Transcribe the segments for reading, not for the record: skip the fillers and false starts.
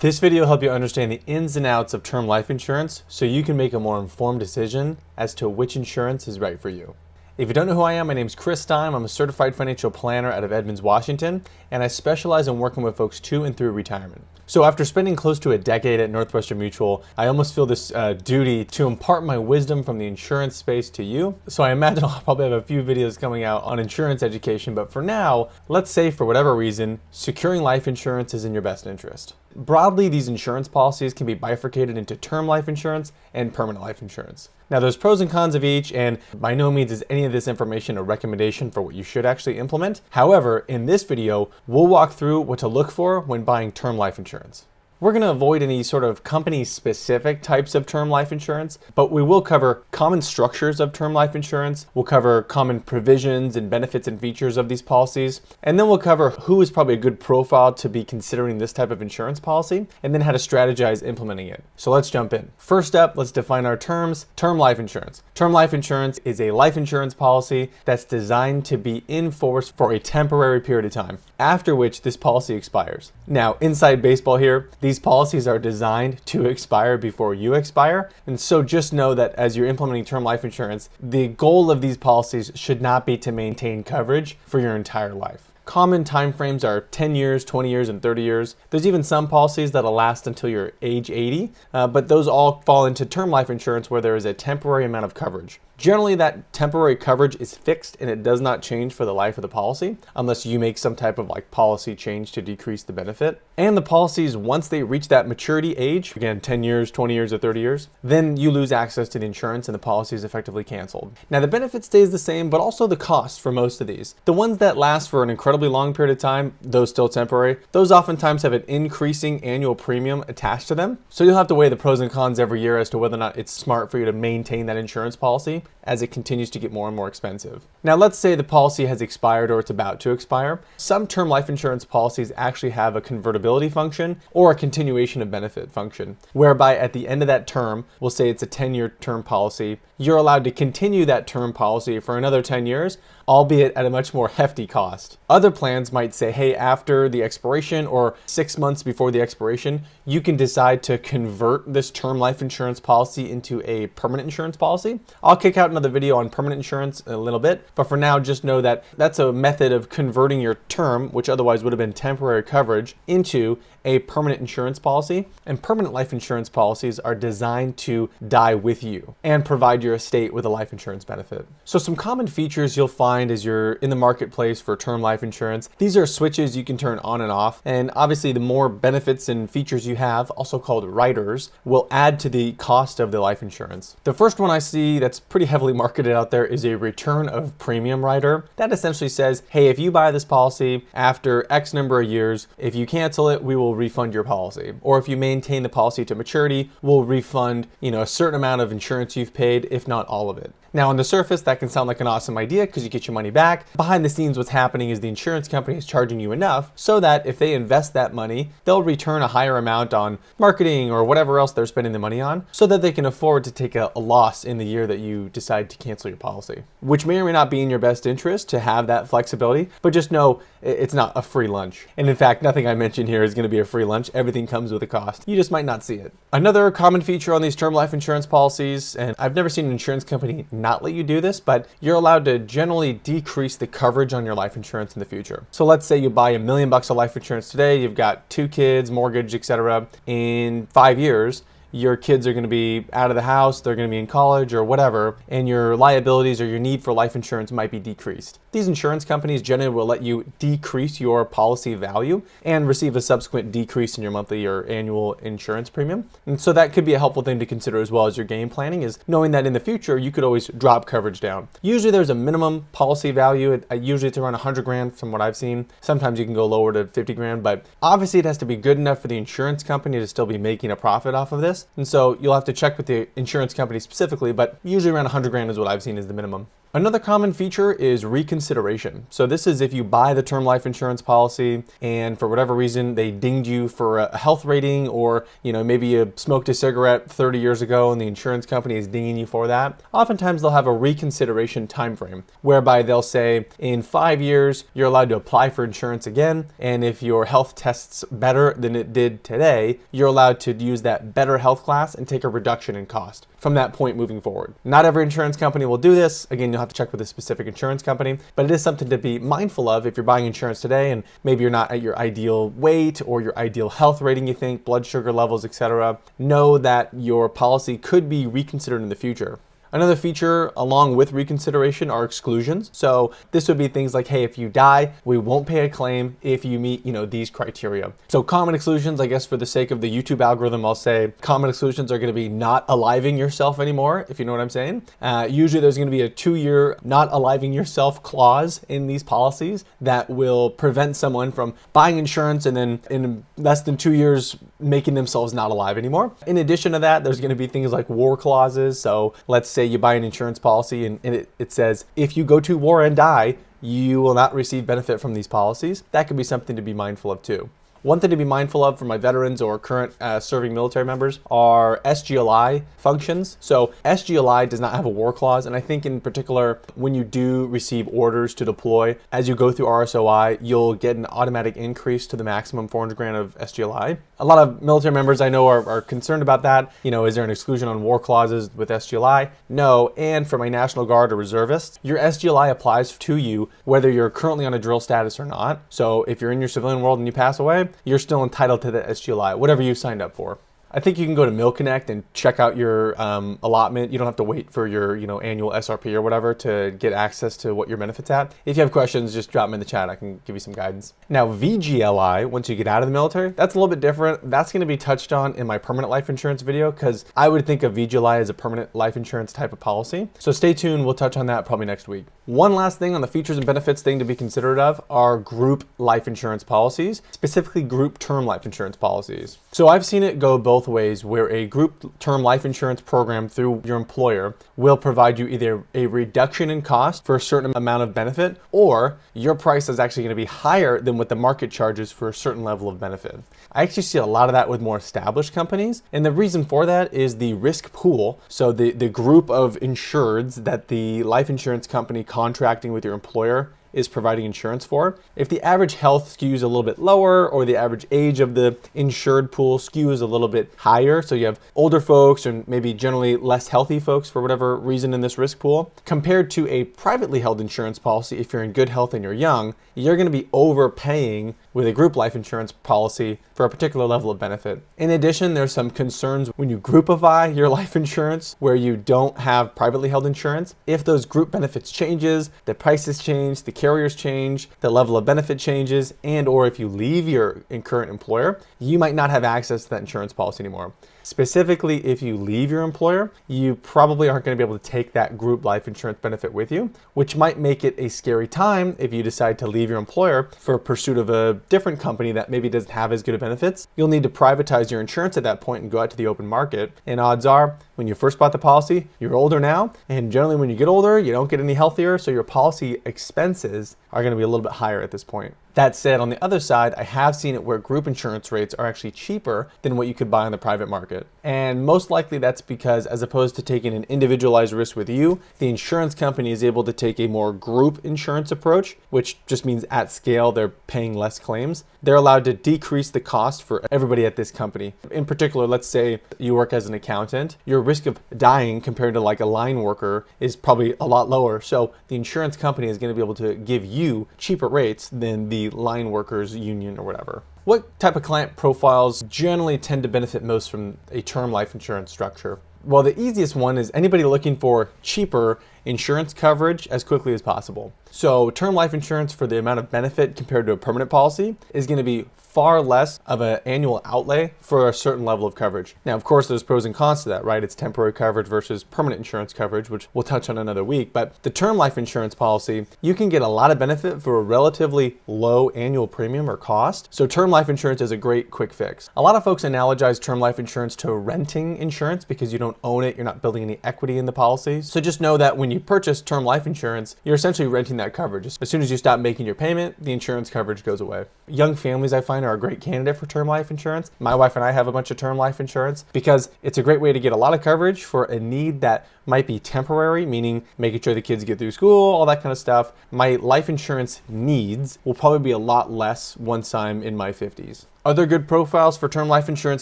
This video will help you understand the ins and outs of term life insurance so you can make a more informed decision as to which insurance is right for you. If you don't know who I am, my name is Chris Stein. I'm a certified financial planner out of Edmonds, Washington, and I specialize in working with folks to and through retirement. So after spending close to a decade at Northwestern Mutual, I almost feel this duty to impart my wisdom from the insurance space to you. So I imagine I'll probably have a few videos coming out on insurance education, but for now, let's say for whatever reason, securing life insurance is in your best interest. Broadly, these insurance policies can be bifurcated into term life insurance and permanent life insurance. Now, there's pros and cons of each, and by no means is any of this information a recommendation for what you should actually implement. However, in this video, we'll walk through what to look for when buying term life insurance. We're going to avoid any sort of company-specific types of term life insurance, but we will cover common structures of term life insurance. We'll cover common provisions and benefits and features of these policies, and then we'll cover who is probably a good profile to be considering this type of insurance policy, and then how to strategize implementing it. So let's jump in. First up, let's define our terms. Term life insurance. Term life insurance is a life insurance policy that's designed to be in force for a temporary period of time, after which this policy expires. Now, inside baseball here, these policies are designed to expire before you expire. And so just know that as you're implementing term life insurance, the goal of these policies should not be to maintain coverage for your entire life. Common timeframes are 10 years, 20 years, and 30 years. There's even some policies that'll last until you're age 80, but those all fall into term life insurance where there is a temporary amount of coverage. Generally, that temporary coverage is fixed and it does not change for the life of the policy unless you make some type of policy change to decrease the benefit. And the policies, once they reach that maturity age, again, 10 years, 20 years, or 30 years, then you lose access to the insurance and the policy is effectively canceled. Now, the benefit stays the same, but also the cost for most of these. The ones that last for an incredibly long period of time, those still temporary, those oftentimes have an increasing annual premium attached to them. So you'll have to weigh the pros and cons every year as to whether or not it's smart for you to maintain that insurance policy as it continues to get more and more expensive. Now, let's say the policy has expired or it's about to expire. Some term life insurance policies actually have a convertibility function or a continuation of benefit function, whereby at the end of that term, we'll say it's a 10-year term policy, you're allowed to continue that term policy for another 10 years, albeit at a much more hefty cost. Other plans might say, hey, after the expiration or 6 months before the expiration, you can decide to convert this term life insurance policy into a permanent insurance policy. I'll kick out another video on permanent insurance in a little bit, but for now, just know that that's a method of converting your term, which otherwise would have been temporary coverage, into a permanent insurance policy. And permanent life insurance policies are designed to die with you and provide your estate with a life insurance benefit. So some common features you'll find as you're in the marketplace for term life insurance, these are switches you can turn on and off. And obviously the more benefits and features you have, also called riders, will add to the cost of the life insurance. The first one I see that's pretty heavily marketed out there is a return of premium rider. That essentially says, hey, if you buy this policy after X number of years, if you cancel it, we will refund your policy. Or if you maintain the policy to maturity, we'll refund, a certain amount of insurance you've paid, if not all of it. Now, on the surface, that can sound like an awesome idea because you get your money back. Behind the scenes, what's happening is the insurance company is charging you enough so that if they invest that money, they'll return a higher amount on marketing or whatever else they're spending the money on so that they can afford to take a loss in the year that you decide to cancel your policy, which may or may not be in your best interest to have that flexibility, but just know it's not a free lunch. And in fact, nothing I mentioned here is going to be a free lunch. Everything comes with a cost. You just might not see it. Another common feature on these term life insurance policies, and I've never seen an insurance company not let you do this, but you're allowed to generally decrease the coverage on your life insurance in the future. So let's say you buy $1 million of life insurance today, you've got 2 kids, mortgage, etc. In 5 years, your kids are going to be out of the house, they're going to be in college or whatever, and your liabilities or your need for life insurance might be decreased. These insurance companies generally will let you decrease your policy value and receive a subsequent decrease in your monthly or annual insurance premium. And so that could be a helpful thing to consider as well as your game planning, is knowing that in the future you could always drop coverage down. Usually there's a minimum policy value. Usually it's around 100 grand from what I've seen. Sometimes you can go lower to 50 grand, but obviously it has to be good enough for the insurance company to still be making a profit off of this. And so you'll have to check with the insurance company specifically, but usually around 100 grand is what I've seen as the minimum. Another common feature is reconsideration. So this is if you buy the term life insurance policy and for whatever reason they dinged you for a health rating, or maybe you smoked a cigarette 30 years ago and the insurance company is dinging you for that. Oftentimes they'll have a reconsideration time frame whereby they'll say in 5 years you're allowed to apply for insurance again, and if your health tests better than it did today, you're allowed to use that better health class and take a reduction in cost from that point moving forward. Not every insurance company will do this. Again, you'll have to check with a specific insurance company, but it is something to be mindful of if you're buying insurance today and maybe you're not at your ideal weight or your ideal health rating, you think, blood sugar levels, etc. Know that your policy could be reconsidered in the future. Another feature along with reconsideration are exclusions. So this would be things like, hey, if you die, we won't pay a claim if you meet, these criteria. So common exclusions, I guess for the sake of the YouTube algorithm, I'll say common exclusions are going to be not aliving yourself anymore, if you know what I'm saying. Usually there's going to be a 2-year not aliving yourself clause in these policies that will prevent someone from buying insurance and then in less than 2 years making themselves not alive anymore. In addition to that, there's going to be things like war clauses. So let's say you buy an insurance policy and it says, if you go to war and die, you will not receive benefit from these policies. That could be something to be mindful of too. One thing to be mindful of for my veterans or current serving military members are SGLI functions. So SGLI does not have a war clause, and I think in particular, when you do receive orders to deploy, as you go through RSOI, you'll get an automatic increase to the maximum 400 grand of SGLI. A lot of military members I know are concerned about that. Is there an exclusion on war clauses with SGLI? No, and for my National Guard or reservists, your SGLI applies to you whether you're currently on a drill status or not. So if you're in your civilian world and you pass away, you're still entitled to the SGLI, whatever you signed up for. I think you can go to MilConnect and check out your allotment. You don't have to wait for your annual SRP or whatever to get access to what your benefits at. If you have questions, just drop them in the chat. I can give you some guidance. Now, VGLI, once you get out of the military, that's a little bit different. That's going to be touched on in my permanent life insurance video because I would think of VGLI as a permanent life insurance type of policy. So stay tuned. We'll touch on that probably next week. One last thing on the features and benefits thing to be considerate of are group life insurance policies, specifically group term life insurance policies. So I've seen it go both ways, where a group term life insurance program through your employer will provide you either a reduction in cost for a certain amount of benefit, or your price is actually going to be higher than what the market charges for a certain level of benefit. I actually see a lot of that with more established companies, and the reason for that is the risk pool. So the group of insureds that the life insurance company contracting with your employer is providing insurance for. If the average health skews a little bit lower, or the average age of the insured pool skews a little bit higher, so you have older folks and maybe generally less healthy folks for whatever reason in this risk pool, compared to a privately held insurance policy, if you're in good health and you're young, you're going to be overpaying with a group life insurance policy for a particular level of benefit. In addition, there's some concerns when you groupify your life insurance where you don't have privately held insurance. If those group benefits changes, the prices change, the carriers change, the level of benefit changes, and or if you leave your current employer, you might not have access to that insurance policy anymore. Specifically, if you leave your employer, you probably aren't going to be able to take that group life insurance benefit with you, which might make it a scary time if you decide to leave your employer for pursuit of a different company that maybe doesn't have as good of benefits. You'll need to privatize your insurance at that point and go out to the open market. And odds are, when you first bought the policy, you're older now, and generally when you get older, you don't get any healthier, so your policy expenses are going to be a little bit higher at this point. That said, on the other side, I have seen it where group insurance rates are actually cheaper than what you could buy on the private market. And most likely that's because, as opposed to taking an individualized risk with you, the insurance company is able to take a more group insurance approach, which just means at scale they're paying less claims. They're allowed to decrease the cost for everybody at this company. In particular, let's say you work as an accountant, your risk of dying compared to like a line worker is probably a lot lower. So the insurance company is going to be able to give you cheaper rates than the line workers union or whatever. What type of client profiles generally tend to benefit most from a term life insurance structure? Well, the easiest one is anybody looking for cheaper insurance coverage as quickly as possible. So term life insurance for the amount of benefit compared to a permanent policy is going to be far less of an annual outlay for a certain level of coverage. Now, of course, there's pros and cons to that, right? It's temporary coverage versus permanent insurance coverage, which we'll touch on another week. But the term life insurance policy, you can get a lot of benefit for a relatively low annual premium or cost. So term life insurance is a great quick fix. A lot of folks analogize term life insurance to renting insurance because you don't don't own it. You're not building any equity in the policy. So just know that when you purchase term life insurance, you're essentially renting that coverage. As soon as you stop making your payment, the insurance coverage goes away. Young families, I find, are a great candidate for term life insurance. My wife and I have a bunch of term life insurance because it's a great way to get a lot of coverage for a need that might be temporary, meaning making sure the kids get through school, all that kind of stuff. My life insurance needs will probably be a lot less once I'm in my 50s. Other good profiles for term life insurance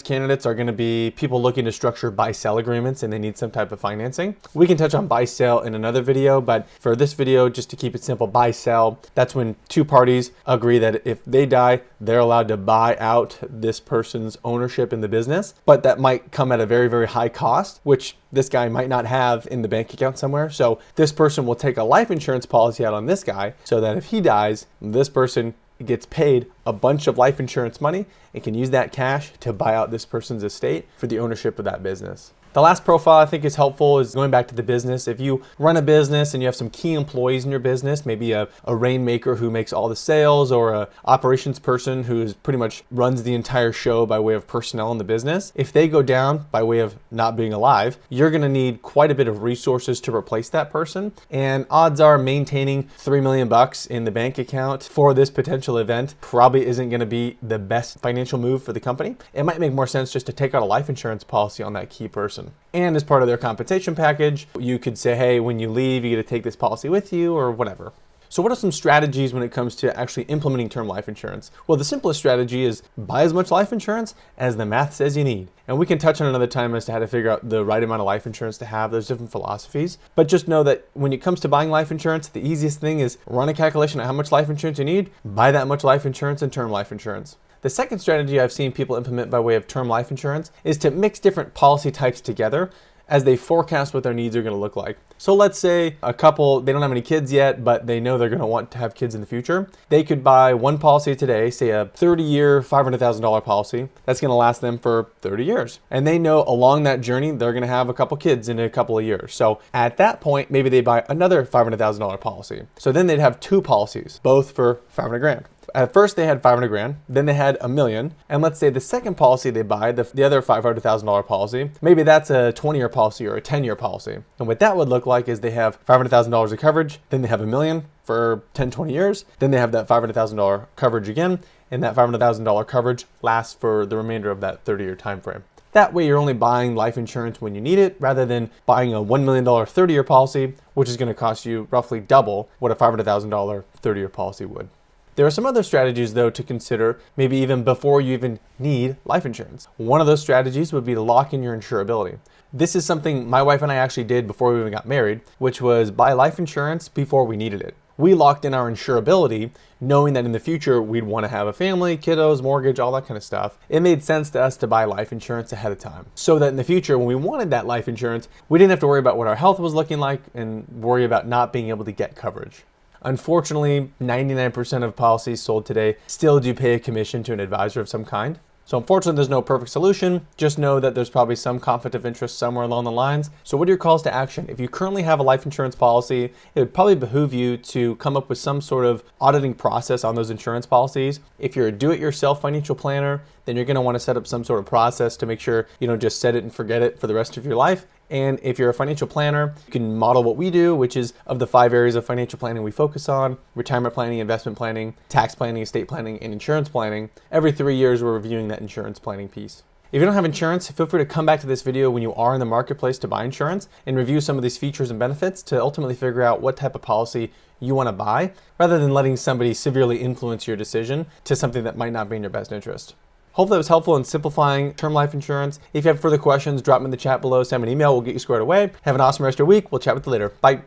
candidates are going to be people looking to structure buy-sell agreements and they need some type of financing. We can touch on buy-sell in another video, but for this video, just to keep it simple, buy-sell, that's when two parties agree that if they die, they're allowed to buy out this person's ownership in the business, but that might come at a very, very high cost, which this guy might not have in the bank account somewhere. So this person will take a life insurance policy out on this guy so that if he dies, this person gets paid a bunch of life insurance money and can use that cash to buy out this person's estate for the ownership of that business. The last profile I think is helpful is going back to the business. If you run a business and you have some key employees in your business, maybe a rainmaker who makes all the sales or a operations person who pretty much runs the entire show by way of personnel in the business, if they go down by way of not being alive, you're going to need quite a bit of resources to replace that person. And odds are maintaining $3 million in the bank account for this potential event probably isn't going to be the best financial move for the company. It might make more sense just to take out a life insurance policy on that key person. And as part of their compensation package, you could say, hey, when you leave, you get to take this policy with you or whatever. So what are some strategies when it comes to actually implementing term life insurance? Well, the simplest strategy is buy as much life insurance as the math says you need. And we can touch on another time as to how to figure out the right amount of life insurance to have. There's different philosophies. But just know that when it comes to buying life insurance, the easiest thing is run a calculation of how much life insurance you need, buy that much life insurance and term life insurance. The second strategy I've seen people implement by way of term life insurance is to mix different policy types together as they forecast what their needs are going to look like. So let's say a couple, they don't have any kids yet, but they know they're going to want to have kids in the future. They could buy one policy today, say a 30-year, $500,000 policy. That's going to last them for 30 years. And they know along that journey, they're going to have a couple kids in a couple of years. So at that point, maybe they buy another $500,000 policy. So then they'd have two policies, both for 500 grand. At first they had 500 grand, then they had $1 million. And let's say the second policy they buy, the other $500,000 policy, maybe that's a 20-year policy or a 10-year policy. And what that would look like is they have $500,000 of coverage, then they have $1 million for 10, 20 years. Then they have that $500,000 coverage again, and that $500,000 coverage lasts for the remainder of that 30-year time frame. That way you're only buying life insurance when you need it rather than buying a $1 million 30-year policy, which is going to cost you roughly double what a $500,000 30-year policy would. There are some other strategies, though, to consider, maybe even before you even need life insurance. One of those strategies would be to lock in your insurability. This is something my wife and I actually did before we even got married, which was buy life insurance before we needed it. We locked in our insurability, knowing that in the future we'd want to have a family, kiddos, mortgage, all that kind of stuff. It made sense to us to buy life insurance ahead of time, so that in the future when we wanted that life insurance, we didn't have to worry about what our health was looking like and worry about not being able to get coverage. Unfortunately, 99% of policies sold today still do pay a commission to an advisor of some kind. So unfortunately, there's no perfect solution. Just know that there's probably some conflict of interest somewhere along the lines. So what are your calls to action? If you currently have a life insurance policy, it would probably behoove you to come up with some sort of auditing process on those insurance policies. If you're a do-it-yourself financial planner, then you're going to want to set up some sort of process to make sure you don't just set it and forget it for the rest of your life. And if you're a financial planner, you can model what we do, which is of the 5 areas of financial planning we focus on: retirement planning, investment planning, tax planning, estate planning, and insurance planning. Every 3 years, we're reviewing that insurance planning piece. If you don't have insurance, feel free to come back to this video when you are in the marketplace to buy insurance and review some of these features and benefits to ultimately figure out what type of policy you want to buy, rather than letting somebody severely influence your decision to something that might not be in your best interest. Hopefully that was helpful in simplifying term life insurance. If you have further questions, drop them in the chat below, send me an email, we'll get you squared away. Have an awesome rest of your week. We'll chat with you later. Bye.